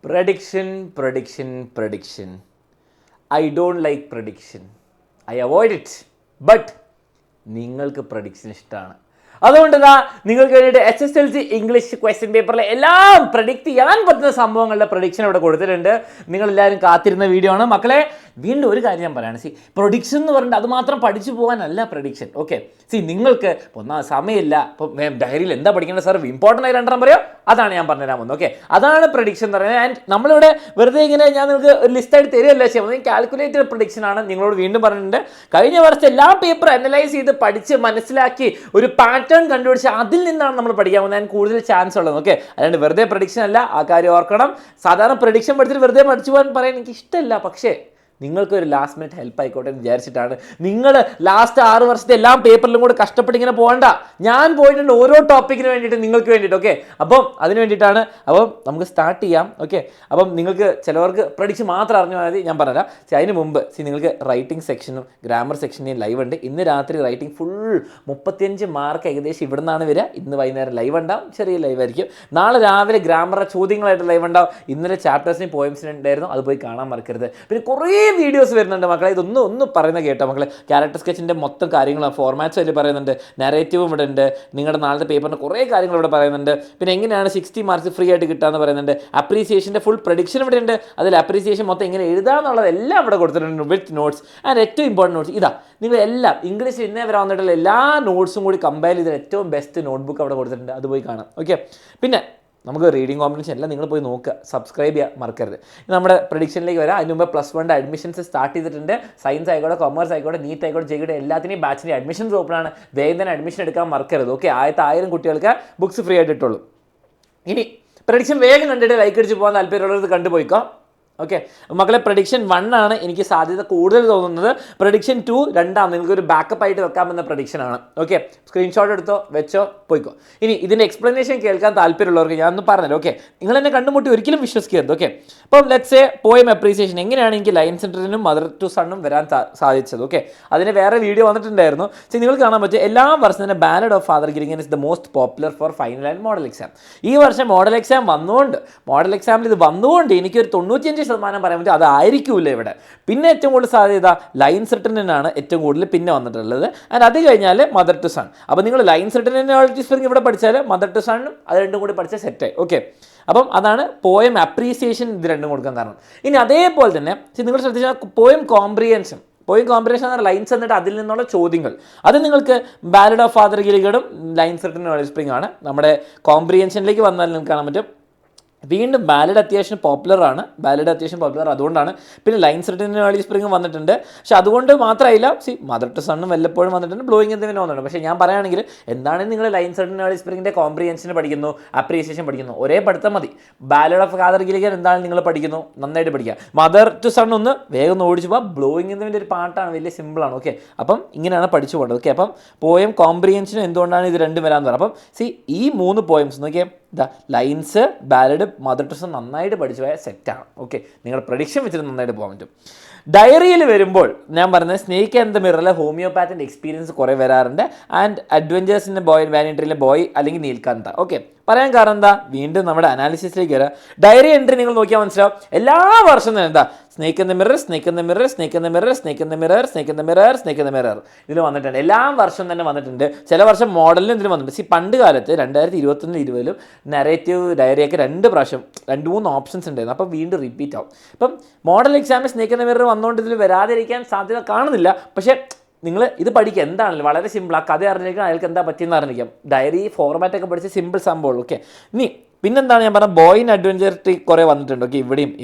Prediction. I don't like prediction. I avoid it. But നിങ്ങൾക്ക് prediction ഇഷ്ടമാണ്. അതുകൊണ്ട് നിങ്ങൾക്ക് വേണ്ടിയിട്ട് SSLC ഇംഗ്ലീഷ് ക്വസ്റ്റ്യൻ പേപ്പറിലെ എല്ലാം പ്രഡിക്റ്റ് ചെയ്യാൻ പറ്റുന്ന സംഭവങ്ങളുടെ പ്രഡിക്ഷൻ ഇവിടെ കൊടുത്തിട്ടുണ്ട്. നിങ്ങളെല്ലാവരും കാത്തിരുന്ന വീഡിയോ ആണ് മക്കളെ. വീണ്ടും ഒരു കാര്യം ഞാൻ പറയുകയാണ്, പ്രൊഡിക്ഷൻ എന്ന് പറഞ്ഞിട്ട് അത് മാത്രം പഠിച്ചു പോകാനല്ല പ്രഡിക്ഷൻ. ഓക്കെ, നിങ്ങൾക്ക് ഒന്നാം സമയമില്ല, ഇപ്പം ഡയറിയിൽ എന്താ പഠിക്കേണ്ടത് സാർ, ഇമ്പോർട്ടൻ്റ് ആയി രണ്ടെണ്ണം പറയോ, അതാണ് ഞാൻ പറഞ്ഞുതരാൻ പോകുന്നത്. ഓക്കെ, അതാണ് പ്രഡിക്ഷൻ എന്ന് പറയുന്നത്. ആൻഡ് നമ്മളിവിടെ വെറുതെ ഇങ്ങനെ ഞാൻ നിങ്ങൾക്ക് ഒരു ലിസ്റ്റായിട്ട് തരികയല്ല ചെയ്യുന്നത്, കാൽക്കുലേറ്റഡ് പ്രഡിക്ഷൻ ആണ്. നിങ്ങളോട് വീണ്ടും പറഞ്ഞിട്ടുണ്ട്, കഴിഞ്ഞ വർഷത്തെ എല്ലാ പേപ്പർ അനലൈസ് ചെയ്ത് പഠിച്ച് മനസ്സിലാക്കി ഒരു പാറ്റേൺ കണ്ടുപിടിച്ച് അതിൽ നിന്നാണ് നമ്മൾ പഠിക്കാൻ പോകുന്നത്. ഞാൻ കൂടുതൽ ചാൻസ് ഉള്ളത്. ഓക്കെ, അല്ലാണ്ട് വെറുതെ പ്രഡിക്ഷൻ അല്ല, ആ കാര്യം ഓർക്കണം. സാധാരണ പ്രഡിക്ഷൻ പഠിച്ചിട്ട് വെറുതെ പഠിച്ചു പോകാൻ പറയാൻ എനിക്ക് ഇഷ്ടമല്ല. പക്ഷേ നിങ്ങൾക്കൊരു ലാസ്റ്റ് മിനിറ്റ് ഹെൽപ്പ് ആയിക്കോട്ടെ എന്ന് വിചാരിച്ചിട്ടാണ്. നിങ്ങൾ ലാസ്റ്റ് 6 വർഷത്തെ എല്ലാ പേപ്പറിലും കൂടെ കഷ്ടപ്പെട്ട് ഇങ്ങനെ പോകണ്ട. ഞാൻ പോയിട്ടുണ്ട് ഓരോ ടോപ്പിക്കിന് വേണ്ടിയിട്ട്, നിങ്ങൾക്ക് വേണ്ടിയിട്ട്. ഓക്കെ, അപ്പം അതിന് വേണ്ടിയിട്ടാണ്. അപ്പം നമുക്ക് സ്റ്റാർട്ട് ചെയ്യാം. ഓക്കെ, അപ്പം നിങ്ങൾക്ക് ചിലവർക്ക് പ്രഡിക്ഷൻ മാത്രം അറിഞ്ഞാൽ മതി, ഞാൻ പറഞ്ഞുതരാം. അതിന് മുമ്പ് നിങ്ങൾക്ക് റൈറ്റിംഗ് സെക്ഷനും ഗ്രാമർ സെക്ഷനും ലൈവ് ഉണ്ട്. ഇന്ന് രാത്രി റൈറ്റിംഗ് ഫുൾ 35 മാർക്ക് ഏകദേശം ഇവിടെ നിന്നാണ് വരിക. ഇന്ന് വൈകുന്നേരം ലൈവ് ഉണ്ടാവും, ചെറിയ ലൈവ് ആയിരിക്കും. നാളെ രാവിലെ ഗ്രാമറിൻ്റെ ചോദ്യങ്ങളായിട്ട് ലൈവ് ഉണ്ടാവും. ഇന്നലെ ചാപ്റ്റേഴ്സിനും പോയിംസിനും ഉണ്ടായിരുന്നു, അത് പോയി കാണാൻ മറക്കരുത്. പിന്നെ കുറേ വീഡിയോസ് വരുന്നുണ്ട് മക്കളെ, ഇതൊന്നും പറയുന്നത് കേട്ടോ മക്കളെ. ക്യാരക്ടർ സ്കെച്ചിൻ്റെ മൊത്തം കാര്യങ്ങളും ഫോർമാറ്റ്സ് അതിൽ പറയുന്നുണ്ട്, നരേറ്റീവും ഇവിടെ ഉണ്ട്, നിങ്ങളുടെ നാളത്തെ പേപ്പറിൻ്റെ കുറേ കാര്യങ്ങൾ ഇവിടെ പറയുന്നുണ്ട്. പിന്നെ എങ്ങനെയാണ് 60 മാർക്സ് ഫ്രീ ആയിട്ട് കിട്ടുകയെന്ന് പറയുന്നുണ്ട്. അപ്രീസിയേഷൻ്റെ ഫുൾ പ്രഡിക്ഷൻ ഇവിടെ ഉണ്ട്. അതിൽ അപ്രീസിയേഷൻ മൊത്തം എങ്ങനെ എഴുതാമെന്നുള്ളത് എല്ലാം ഇവിടെ കൊടുത്തിട്ടുണ്ട് വിത്ത് നോട്ട്സ്. ആൻഡ് ഏറ്റവും ഇമ്പോർട്ടൻറ്റ് നോട്ട്സ് ഇതാ, നിങ്ങളെല്ലാം ഇംഗ്ലീഷിൽ ഇന്നേ വരെ വന്നിട്ടുള്ള എല്ലാ നോട്ട്സും കൂടി കമ്പയർ ചെയ്ത് ഏറ്റവും ബെസ്റ്റ് നോട്ട്ബുക്ക് അവിടെ കൊടുത്തിട്ടുണ്ട്, അത് പോയി കാണാം. ഓക്കെ, പിന്നെ നമുക്ക് റീഡിംഗ് കോമ്പറ്റീഷൻ എല്ലാം നിങ്ങൾ പോയി നോക്കുക, സബ്സ്ക്രൈബ് ചെയ്യാൻ മറക്കരുത്. നമ്മുടെ പ്രഡിക്ഷനിലേക്ക് വരാം. അതിന് മുമ്പ് +1 അഡ്മിഷൻസ് സ്റ്റാർട്ട് ചെയ്തിട്ടുണ്ട്. സയൻസ് ആയിക്കോട്ടെ, കൊമേഴ്സ് ആയിക്കോട്ടെ, നീറ്റ് ആയിക്കോട്ടെ, ജെയുടെ എല്ലാത്തിനെയും ബാച്ചിൻ്റെ അഡ്മിഷൻസ് ഓപ്പൺ ആണ്. വേഗം തന്നെ അഡ്മിഷൻ എടുക്കാൻ മറക്കരുത്. ഓക്കെ, 1000 കുട്ടികൾക്ക് ബുക്സ് ഫ്രീ ആയിട്ട് ഇട്ടുള്ളൂ. ഇനി പ്രഡിക്ഷൻ വേഗം കണ്ടിട്ട് ലൈക്ക് അടിച്ച് പോകാൻ താല്പര്യമുള്ളത് കണ്ടുപോയിക്കോ. ഓക്കെ മക്കളെ, പ്രഡിക്ഷൻ 1 ആണ് എനിക്ക് സാധ്യത കൂടുതൽ തോന്നുന്നത്. പ്രഡിക്ഷൻ 2 രണ്ടാം നിങ്ങൾക്കൊരു ബാക്കപ്പ് ആയിട്ട് വെക്കാമെന്ന പ്രഡിക്ഷനാണ്. ഓക്കെ, സ്ക്രീൻഷോട്ട് എടുത്തോ, വെച്ചോ, പോയിക്കോ. ഇനി ഇതിൻ്റെ എക്സ്പ്ലനേഷൻ കേൾക്കാൻ താല്പര്യമുള്ളവർക്ക് ഞാൻ ഒന്ന് പറഞ്ഞല്ലോ. ഓക്കെ, നിങ്ങൾ എന്നെ കണ്ടുമുട്ടി ഒരിക്കലും വിശ്വസിക്കരുത്. ഓക്കെ, അപ്പം ലെറ്റ്സ് എ പോയം അപ്രീസിയേഷൻ എങ്ങനെയാണ് എനിക്ക് ലൈൻ സെൻറ്ററിനും മദർ ടു സണ്ണും വരാൻ സാധിച്ചത്. ഓക്കെ, അതിന് വേറെ വീഡിയോ വന്നിട്ടുണ്ടായിരുന്നു. നിങ്ങൾ കാണാൻ പറ്റും എല്ലാ വർഷം തന്നെ ballad of father Gilligan is the most popular for final and model exam. ഈ വർഷം മോഡൽ എക്സാം വന്നുകൊണ്ട്, മോഡൽ എക്സാമിൽ ഇത് വന്നുകൊണ്ട് എനിക്കൊരു 95% പറയാൻ പറ്റും അതായിരിക്കില്ല ഇവിടെ. പിന്നെ ഏറ്റവും കൂടുതൽ സാധ്യത ലൈൻസ് റിട്ടണിനാണ് ഏറ്റവും കൂടുതൽ പിന്നെ വന്നിട്ടുള്ളത്. ആൻഡ് അത് കഴിഞ്ഞാൽ മദർ ടു സൺ. അപ്പോൾ നിങ്ങൾ ലൈൻസ് റിട്ടണിനോളജി സ്പ്രിംഗ് ഇവിടെ പഠിച്ചാൽ മദർ ടു സണ്ണും അത് രണ്ടും കൂടി പഠിച്ചാൽ സെറ്റായി. ഓക്കെ, അപ്പം അതാണ് പോയം അപ്രീസിയേഷൻ ഇത് രണ്ടും കൊടുക്കാൻ കാരണം. ഇനി അതേപോലെ തന്നെ നിങ്ങൾ ശ്രദ്ധിച്ചാൽ പോയം കോംപ്രിഹെൻഷൻ എന്ന ലൈൻസ് എന്നിട്ട് അതിൽ നിന്നുള്ള ചോദ്യങ്ങൾ, അത് നിങ്ങൾക്ക് ബാലഡ് ഓഫ് ഫാദർ ഗിരിഗഡും ലൈൻസ് റിട്ടണിനോളജി സ്പ്രിംഗ് ആണ്. നമ്മുടെ കോംപ്രിഹെൻഷനിലേക്ക് വന്നാൽ നിങ്ങൾക്ക് കാണാൻ പറ്റും വീണ്ടും ബാലഡ് അത്യാവശ്യം പോപ്പുലർ, അതുകൊണ്ടാണ്. പിന്നെ ലൈൻസ് റിട്ടണിനോളജി സ്പ്രിംഗ് വന്നിട്ടുണ്ട്. പക്ഷെ അതുകൊണ്ട് മാത്രമായില്ല, മദർ ടു സണ്ണും വല്ലപ്പോഴും വന്നിട്ടുണ്ട്, ബ്ലോയിങ് എന്തെങ്കിലും വന്നിട്ടുണ്ട്. പക്ഷേ ഞാൻ പറയുകയാണെങ്കിൽ എന്താണെങ്കിൽ നിങ്ങൾ ലൈൻസ് റിട്ടണിനോളജി സ്പ്രിംഗിൻ്റെ കോംപ്രിഹെൻഷൻ പഠിക്കുന്നു, അപ്രീസിയേഷൻ പഠിക്കുന്നു, ഒരേ പഠിത്തം മതി. ബാലഡ് ഓഫ് ഫാദർ ഗിരിഗൻ എന്താണ് നിങ്ങൾ പഠിക്കുന്നു, നന്നായിട്ട് പഠിക്കുക. മദർ ടു സൺ ഒന്ന് വേഗം ഓടിച്ചു പോകാം. ബ്ലോയിങ് എന്നതിൻ്റെ ഒരു പാട്ടാണ്, വലിയ സിമ്പിളാണ്. ഓക്കെ, അപ്പം ഇങ്ങനെയാണ് പഠിച്ചു പോകേണ്ടത്. ഓക്കെ, അപ്പം പോയം കോംപ്രിഹെൻഷനും എന്തുകൊണ്ടാണ് ഇത് രണ്ടും വരാമെന്ന് പറയാം. അപ്പം ഈ 3 പോയംസ് നോക്കിയാൽ lines, ballad, mother to son നന്നായിട്ട് പഠിച്ചു പോയാൽ സെറ്റാണ്. ഓക്കെ, നിങ്ങളുടെ പ്രഡിക്ഷൻ വെച്ചിട്ട് നന്നായിട്ട് പോകാൻ പറ്റും. ഡയറിയിൽ വരുമ്പോൾ ഞാൻ പറഞ്ഞത് സ്നേക്ക് ആൻഡ് ദ മിററിലെ ഹോമിയോപാത്തിൻ്റെ എക്സ്പീരിയൻസ് കുറേ വരാറുണ്ട്. ആൻഡ് അഡ്വഞ്ചേഴ്സിൻ്റെ ബോയ്, വാനിട്രിയിലെ ബോയ് അല്ലെങ്കിൽ നീൽക്കാന്ത. ഓക്കെ, പറയാൻ കാരണം എന്താ, വീണ്ടും നമ്മുടെ അനാലിസിസിലേക്ക് വരാം. ഡയറി എൻട്രി നിങ്ങൾ നോക്കിയാൽ മനസ്സിലാവും. എല്ലാ വർഷവും തന്നെ എന്താ snake in the mirror, snake in the mirror, snake in the mirror, snake in the mirror, snake in the mirror, snake in the mirror ഇതിൽ വന്നിട്ടുണ്ട്. എല്ലാ വർഷവും തന്നെ വന്നിട്ടുണ്ട്. ചില വർഷം മോഡലിന് ഇതിൽ വന്നിട്ടുണ്ട്. പണ്ട് കാലത്ത് 2021-20 നരേറ്റീവ് ഡയറിയൊക്കെ 2 പ്രാവശ്യം 2-3 ഓപ്ഷൻസ് ഉണ്ടായിരുന്നു. അപ്പോൾ വീണ്ടും റിപ്പീറ്റ് ആവും. ഇപ്പം മോഡൽ എക്സാമിൽ സ്നേക്ക് ഇൻ ദ മിറർ വന്നുകൊണ്ട് ഇതിൽ വരാതിരിക്കാൻ സാധ്യത കാണുന്നില്ല. പക്ഷേ നിങ്ങൾ ഇത് പഠിക്കുക, എന്താണല്ലോ വളരെ സിമ്പിൾ. ആ കഥ അറിഞ്ഞിരിക്കാൻ അയാൾക്ക് എന്താ പറ്റിയെന്ന് അറിഞ്ഞിരിക്കാം. ഡയറി ഫോർമാറ്റൊക്കെ പഠിച്ച് സിമ്പിൾ സംഭവം. ഓക്കെ, ഇനി പിന്നെന്താണ് ഞാൻ പറഞ്ഞത്, ബോയ് ഇൻ അഡ്വഞ്ചർ കുറേ വന്നിട്ടുണ്ട്. ഓക്കെ,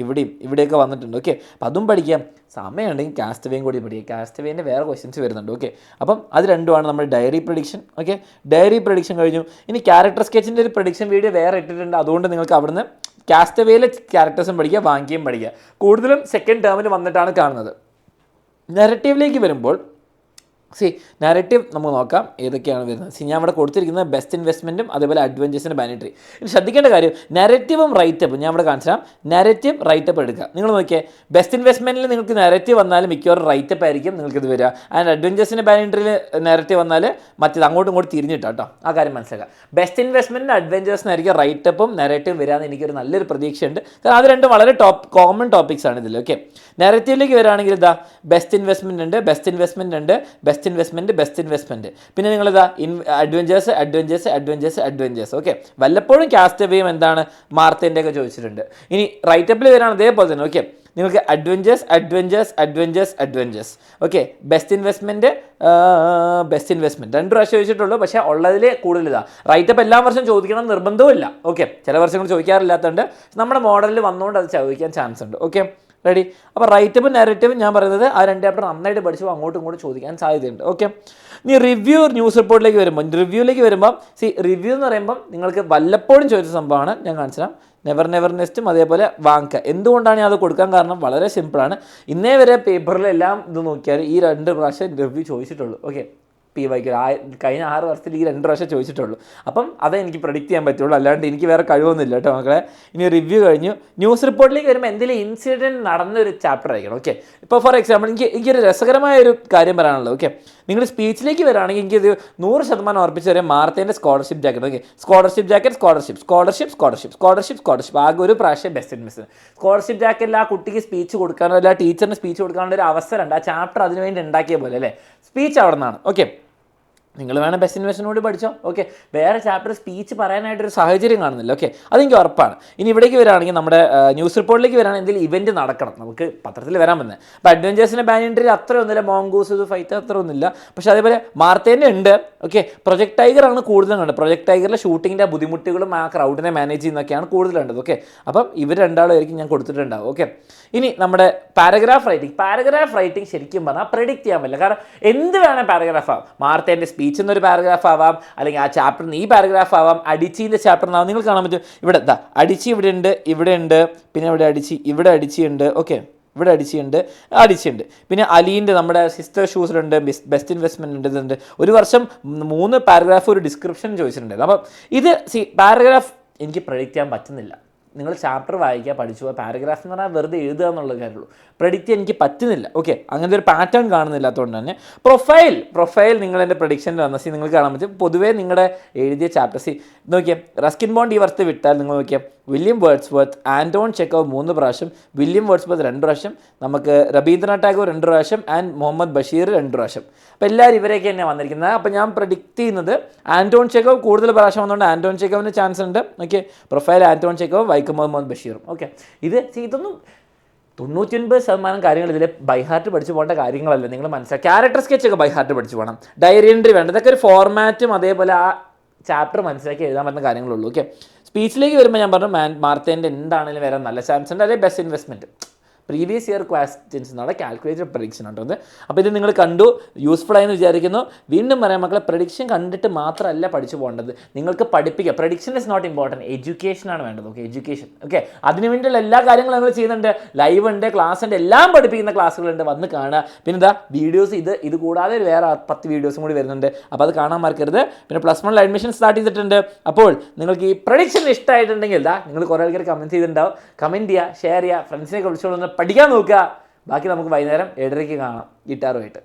ഇവിടെയൊക്കെ വന്നിട്ടുണ്ട്. ഓക്കെ, അപ്പം അതും പഠിക്കാം. സമയമുണ്ടെങ്കിൽ കാസ്റ്റവേയും കൂടി പഠിക്കുക. കാസ്റ്റവേൻ്റെ വേറെ ക്വസ്റ്റ്യൻസ് വരുന്നുണ്ട്. ഓക്കെ, അപ്പം അത് രണ്ടുമാണ് നമ്മുടെ diary prediction. Okay, diary prediction കഴിഞ്ഞു. ഇനി ക്യാരക്ടർ സ്കെച്ചിൻ്റെ ഒരു പ്രഡിക്ഷൻ വീഡിയോ വേറെ ഇട്ടിട്ടുണ്ട്. അതുകൊണ്ട് നിങ്ങൾക്ക് അവിടുന്ന് കാസ്റ്റവേയിലെ ക്യാരക്ടേഴ്സും പഠിക്കുക, വാങ്ങിക്കുകയും പഠിക്കുക. കൂടുതലും സെക്കൻഡ് ടേമിൽ വന്നിട്ടാണ് കാണുന്നത്. നെറേറ്റീവിലേക്ക് വരുമ്പോൾ സി നാരറ്റീവ് നമുക്ക് നോക്കാം ഏതൊക്കെയാണ് വരുന്നത്. സി ഞാൻ ഇവിടെ കൊടുത്തിരിക്കുന്നത് ബെസ്റ്റ് ഇൻവെസ്റ്റ്മെൻറ്റും അതേപോലെ അഡ്വഞ്ചേഴ്സിൻ്റെ ബാനിറ്ററി. ഇനി ശ്രദ്ധിക്കേണ്ട കാര്യം നാരറ്റീവും റൈറ്റപ്പും ഞാൻ ഇവിടെ കാണിച്ചാൽ നാരറ്റീവ് റൈറ്റപ്പ് എടുക്കുക. നിങ്ങൾ നോക്കിയേ ബെസ്റ്റ് ഇൻവെസ്റ്റ്മെൻറ്റിൽ നിങ്ങൾക്ക് നാരറ്റീവ് വന്നാലും മിക്കവാറും റൈറ്റപ്പ് ആയിരിക്കും നിങ്ങൾക്കിത് വരിക. ആൻഡ് അഡ്വഞ്ചേഴ്സിൻ്റെ ബാനിറ്ററിയിൽ നാരറ്റീവ് വന്നാൽ മറ്റേത് അങ്ങോട്ടും ഇങ്ങോട്ട് തിരിഞ്ഞിട്ടാ കേട്ടോ. ആ കാര്യം മനസ്സിലാക്കുക. ബെസ്റ്റ് ഇൻവെസ്റ്റ്മെൻറ്റിന് അഡ്വഞ്ചേഴ്സിനായിരിക്കും റൈറ്റപ്പും നാരറ്റീവും വരാമെന്ന് എനിക്കൊരു നല്ലൊരു പ്രതീക്ഷയുണ്ട്. കാരണം അത് രണ്ടും വളരെ കോമൺ ടോപ്പിക്സ് ആണ് ഇതിൽ. ഓക്കെ, നാരറ്റീവിലേക്ക് വരികയാണെങ്കിൽ ഇതാ ബെസ്റ്റ് ഇൻവെസ്റ്റ്മെൻറ്റ് ഉണ്ട്, ബെസ്റ്റ് ഇൻവെസ്റ്റ്മെൻറ്റ് ഉണ്ട്, ബെസ്റ്റ് ഇൻവെസ്റ്റ്മെൻറ്റ്. പിന്നെ നിങ്ങളിതാ അഡ്വഞ്ചേഴ്സ്. ഓക്കെ, വല്ലപ്പോഴും കാസ്റ്റവേയും എന്താണ് മാർത്തേൻ്റെ ഒക്കെ ചോദിച്ചിട്ടുണ്ട്. ഇനി റൈറ്റപ്പിൽ വരികയാണ് അതേപോലെ തന്നെ. ഓക്കെ, നിങ്ങൾക്ക് അഡ്വഞ്ചേഴ്സ്. ഓക്കെ, ബെസ്റ്റ് ഇൻവെസ്റ്റ്മെൻറ്റ് 2 പ്രാവശ്യം ചോദിച്ചിട്ടുള്ളൂ. പക്ഷേ ഉള്ളതിൽ കൂടുതൽ ഇതാ. റൈറ്റപ്പ് എല്ലാ വർഷവും ചോദിക്കണം നിർബന്ധവുമില്ല. ഓക്കെ, ചില വർഷങ്ങൾ ചോദിക്കാറില്ലാത്തതുകൊണ്ട് നമ്മുടെ മോഡലിൽ വന്നുകൊണ്ട് അത് ചോദിക്കാൻ ചാൻസ് ഉണ്ട്. Okay, ready. അപ്പോൾ റൈറ്റപ്പും നാരറ്റീവും ഞാൻ പറയുന്നത് ആ 2 ചാപ്റ്റർ നന്നായിട്ട് പഠിച്ചു അങ്ങോട്ടും ഇങ്ങോട്ടും ചോദിക്കാൻ സാധ്യതയുണ്ട്. ഓക്കെ, ഇനി റിവ്യൂ ന്യൂസ് റിപ്പോർട്ടിലേക്ക് വരുമ്പോൾ റിവ്യൂ എന്ന് പറയുമ്പം നിങ്ങൾക്ക് വല്ലപ്പോഴും ചോദിച്ച സംഭവമാണ്. ഞാൻ കാണിച്ചുതരാം. നെവർനെസ്റ്റും അതേപോലെ വാങ്ക. എന്തുകൊണ്ടാണ് ഞാൻ അത് കൊടുക്കാൻ കാരണം വളരെ സിമ്പിളാണ്. ഇന്നേ വരെ പേപ്പറിലെല്ലാം ഇത് നോക്കിയാൽ ഈ 2 പ്രാവശ്യം റിവ്യൂ ചോദിച്ചിട്ടുള്ളൂ. ഓക്കെ, PY കഴിഞ്ഞ 6 വർഷത്തിൽ ഈ 2 പ്രാവശ്യം ചോദിച്ചിട്ടുള്ളൂ. അപ്പം അതേ എനിക്ക് പ്രഡിക്റ്റ് ചെയ്യാൻ പറ്റുള്ളൂ, അല്ലാണ്ട് എനിക്ക് വേറെ കഴിവൊന്നുമില്ല കേട്ടോ മക്കളെ. ഇനി റിവ്യൂ കഴിഞ്ഞു. ന്യൂസ് റിപ്പോർട്ടിലേക്ക് വരുമ്പോൾ എന്തെങ്കിലും ഇൻസിഡൻറ്റ് നടന്നൊരു ചാപ്റ്റർ ആയിരിക്കണം. ഓക്കെ, ഇപ്പോൾ ഫോർ എക്സാമ്പിൾ എനിക്കൊരു രസകരമായ ഒരു കാര്യം പറയാനുള്ളത്. ഓക്കെ, നിങ്ങൾ സ്പീച്ചിലേക്ക് വരികയാണെങ്കിൽ എനിക്കിത് 100% ഉറപ്പിച്ച് തരാം മാർത്തേൻ്റെ സ്കോളർഷിപ്പ് ജാക്കറ്റ്. ഓക്കെ, സ്കോളർഷിപ്പ് ആകെ ഒരു പ്രാവശ്യം ബെസ്റ്റ് ഇൻവെസ്റ്റ്മെൻറ്റ്. സ്കോളർഷിപ്പ് ജാക്കറ്റിൽ ആ കുട്ടിക്ക് സ്പീച്ച് കൊടുക്കാനോ അല്ല ടീച്ചറിന് സ്പീച്ച് കൊടുക്കാനുള്ള ഒരു അവസരമുണ്ട്. ആ ചാപ്റ്റർ അതിന് വേണ്ടി ഉണ്ടാക്കിയ പോലെ അല്ലേ, സ്പീച്ച് അവിടെ നിന്നാണ്. ഓക്കെ, നിങ്ങൾ വേണം ബെസ്റ്റ് ഇൻവെസ്റ്റ്മെൻറ്റ് പഠിച്ചോ. ഓക്കെ, വേറെ ചാപ്റ്റർ സ്പീച്ച് പറയാനായിട്ടൊരു സാഹചര്യം കാണുന്നില്ല. ഓക്കെ, അതെനിക്ക് ഉറപ്പാണ്. ഇനി ഇവിടേക്ക് വരികയാണെങ്കിൽ നമ്മുടെ ന്യൂസ് റിപ്പോർട്ടിലേക്ക് വരികയാണെങ്കിൽ എന്തെങ്കിലും ഇവൻറ്റ് നടക്കണം, നമുക്ക് പത്രത്തിൽ വരാൻ വന്നത്. അപ്പോൾ അഡ്വഞ്ചേഴ്സിൻ്റെ ബാനിറ്ററിയിൽ അത്ര ഒന്നുമില്ല, മോങ്കൂസ് ഫൈറ്റ് അത്ര ഒന്നുമില്ല. പക്ഷേ അതേപോലെ മാർത്തേൻ്റെ ഉണ്ട്. ഓക്കെ, പ്രൊജക്ട് ടൈഗർ ആണ് കൂടുതലും കണ്ടത്. പ്രൊജക്ട് ടൈഗറിലെ ഷൂട്ടിങ്ങിൻ്റെ ബുദ്ധിമുട്ടുകളും ആ ക്രൗഡിനെ മാനേജ് ചെയ്യുന്നതൊക്കെയാണ് കൂടുതൽ കണ്ടത്. ഓക്കെ, അപ്പം ഇവർ രണ്ടാളുമായിരിക്കും ഞാൻ കൊടുത്തിട്ടുണ്ടാവും. ഓക്കെ, ഇനി നമ്മുടെ പാരഗ്രാഫ് റൈറ്റിംഗ് ശരിക്കും പറഞ്ഞാൽ പ്രെഡിക്റ്റ് ചെയ്യാൻ പറ്റില്ല. കാരണം എന്ത് വേണം പാരഗ്രാഫ് ആവാം. മാർത്തേൻ്റെ സ്പീച്ച് എന്നൊരു പാരഗ്രാഫ് ആവാം, അല്ലെങ്കിൽ ആ ചാപ്റ്ററിന് ഈ പാരഗ്രാഫ് ആവാം, അടിച്ചീൻ്റെ ചാപ്റ്ററിനാവാം. നിങ്ങൾ കാണാൻ പറ്റും ഇവിടെ അടിച്ചി ഇവിടെ ഉണ്ട്, പിന്നെ ഇവിടെ അടിച്ചിയുണ്ട്. ഓക്കെ, ഇവിടെ അടിച്ചുണ്ട്. പിന്നെ അലീൻ്റെ നമ്മുടെ സിസ്റ്റർ ഷൂസിലുണ്ട്, ബെസ്റ്റ് ഇൻവെസ്റ്റ്മെൻറ്റ് ഉണ്ട്. ഒരു വർഷം 3 പാരഗ്രാഫ് ഒരു ഡിസ്ക്രിപ്ഷൻ ചോദിച്ചിട്ടുണ്ടായിരുന്നു. അപ്പം ഇത് പാരഗ്രാഫ് എനിക്ക് പ്രഡിക്റ്റ് ചെയ്യാൻ പറ്റുന്നില്ല. നിങ്ങൾ ചാപ്റ്റർ വായിക്കുക, പഠിച്ചു പോവുക. പാരഗ്രാഫ് എന്ന് പറഞ്ഞാൽ വെറുതെ എഴുതുക എന്നുള്ള കാര്യമുള്ളൂ. പ്രഡിക്റ്റ് ചെയ്യാൻ എനിക്ക് പറ്റുന്നില്ല. ഓക്കെ, അങ്ങനത്തെ ഒരു പാറ്റേൺ കാണുന്നില്ലാത്തതുകൊണ്ട് തന്നെ പ്രൊഫൈൽ നിങ്ങളെൻ്റെ പ്രഡിക്ഷനിൽ വന്ന നിങ്ങൾക്ക് കാണാൻ പറ്റും. പൊതുവേ നിങ്ങളുടെ എഴുതിയ ചാപ്റ്റർ നോക്കിയാൽ റസ്കിൻ ബോണ്ട് ഈ വർഷത്തെ വിട്ടാൽ നിങ്ങൾ നോക്കിയാൽ വില്യം വേർഡ്സ്വർത്ത്, ആൻറ്റോൺ ചെക്കോവ് 3 പ്രാവശ്യം, വില്യം വേർഡ്സ്വർത്ത് 2 പ്രാവശ്യം, നമുക്ക് രവീന്ദ്രനാഥ് ടാഗോർ 2 പ്രാവശ്യം, ആൻഡ് മുഹമ്മദ് ബഷീർ 2 പ്രാവശ്യം. അപ്പോൾ എല്ലാവരും ഇവരെയൊക്കെ തന്നെയാണ് വന്നിരിക്കുന്നത്. അപ്പോൾ ഞാൻ പ്രഡിക്റ്റ് ചെയ്യുന്നത് ആൻറ്റോൺ ചെക്കോവ് കൂടുതൽ പ്രാവശ്യം വന്നുകൊണ്ട് ആൻറ്റോൺ ചെക്കോവിന് ചാൻസ് ഉണ്ട്. Okay, profile Anton Chekhov, Vaikom Muhammad ബഷീറും. ഓക്കെ, ഇതൊന്നും 99% കാര്യങ്ങൾ ഇതിൽ ബൈഹാർട്ട് പഠിച്ചു പോകേണ്ട കാര്യങ്ങളല്ല. നിങ്ങൾ മനസ്സിലാക്കുക, ക്യാരക്ടർ സ്കെച്ചൊക്കെ ബൈഹാർട്ട് പഠിച്ചു പോകണം, ഡയറി എൻട്രി വേണ്ട, ഇതൊക്കെ ഒരു ഫോർമാറ്റും അതേപോലെ ആ ചാപ്റ്റർ മനസ്സിലാക്കി എഴുതാൻ പറ്റുന്ന കാര്യങ്ങളുള്ളൂ. ഓക്കെ, സ്പീച്ചിലേക്ക് വരുമ്പോൾ ഞാൻ പറഞ്ഞു മാർത്തേൻ്റെ എന്താണെങ്കിലും വരാൻ നല്ല ചാൻസ് ഉണ്ട്. അതേ best investment previous year questions എന്നുള്ള കാൽക്കുലേറ്റഡ് പ്രഡിക്ഷൻ ഉണ്ടത്. അപ്പോൾ ഇത് നിങ്ങൾ കണ്ടു, യൂസ്ഫുൾ ആയെന്ന് വിചാരിക്കുന്നു. വീണ്ടും പറയാം മക്കളെ, പ്രഡിക്ഷൻ കണ്ടിട്ട് മാത്രമല്ല പഠിച്ചു പോകേണ്ടത്, നിങ്ങൾക്ക് പഠിപ്പിക്കുക. പ്രഡിക്ഷൻ ഇസ് നോട്ട് ഇമ്പോർട്ടൻറ്റ്, എഡ്യൂക്കേഷനാണ് വേണ്ടത്. Okay, education. ഓക്കെ, അതിന് വേണ്ടിയുള്ള എല്ലാ കാര്യങ്ങളും ഞങ്ങൾ ചെയ്യുന്നുണ്ട്. ലൈവ് ഉണ്ട്, ക്ലാസ് ഉണ്ട്, എല്ലാം പഠിപ്പിക്കുന്ന ക്ലാസ്സുകളുണ്ട്, വന്ന് കാണുക. പിന്നെ ഇതാ വീഡിയോസ് ഇത് കൂടാതെ വേറെ 10 വീഡിയോസും കൂടി വരുന്നുണ്ട്. അപ്പോൾ അത് കാണാൻ മറക്കരുത്. പിന്നെ +1 അഡ്മിഷൻ സ്റ്റാർട്ട് ചെയ്തിട്ടുണ്ട്. അപ്പോൾ നിങ്ങൾക്ക് ഈ പ്രഡിക്ഷൻ ഇഷ്ടമായിട്ടുണ്ടെങ്കിൽ നിങ്ങൾ കുറേ ആൾക്കാർ കമൻറ്റ് ചെയ്തിട്ടുണ്ടാവും. കമൻറ്റ് ചെയ്യുക, ഷെയർ ചെയ്യുക, ഫ്രണ്ട്സിനെ വിളിച്ചോളൂ, പഠിക്കാൻ നോക്കുക. ബാക്കി നമുക്ക് വൈകുന്നേരം 7:30 കാണാം ഗിറ്റാറുമായിട്ട്.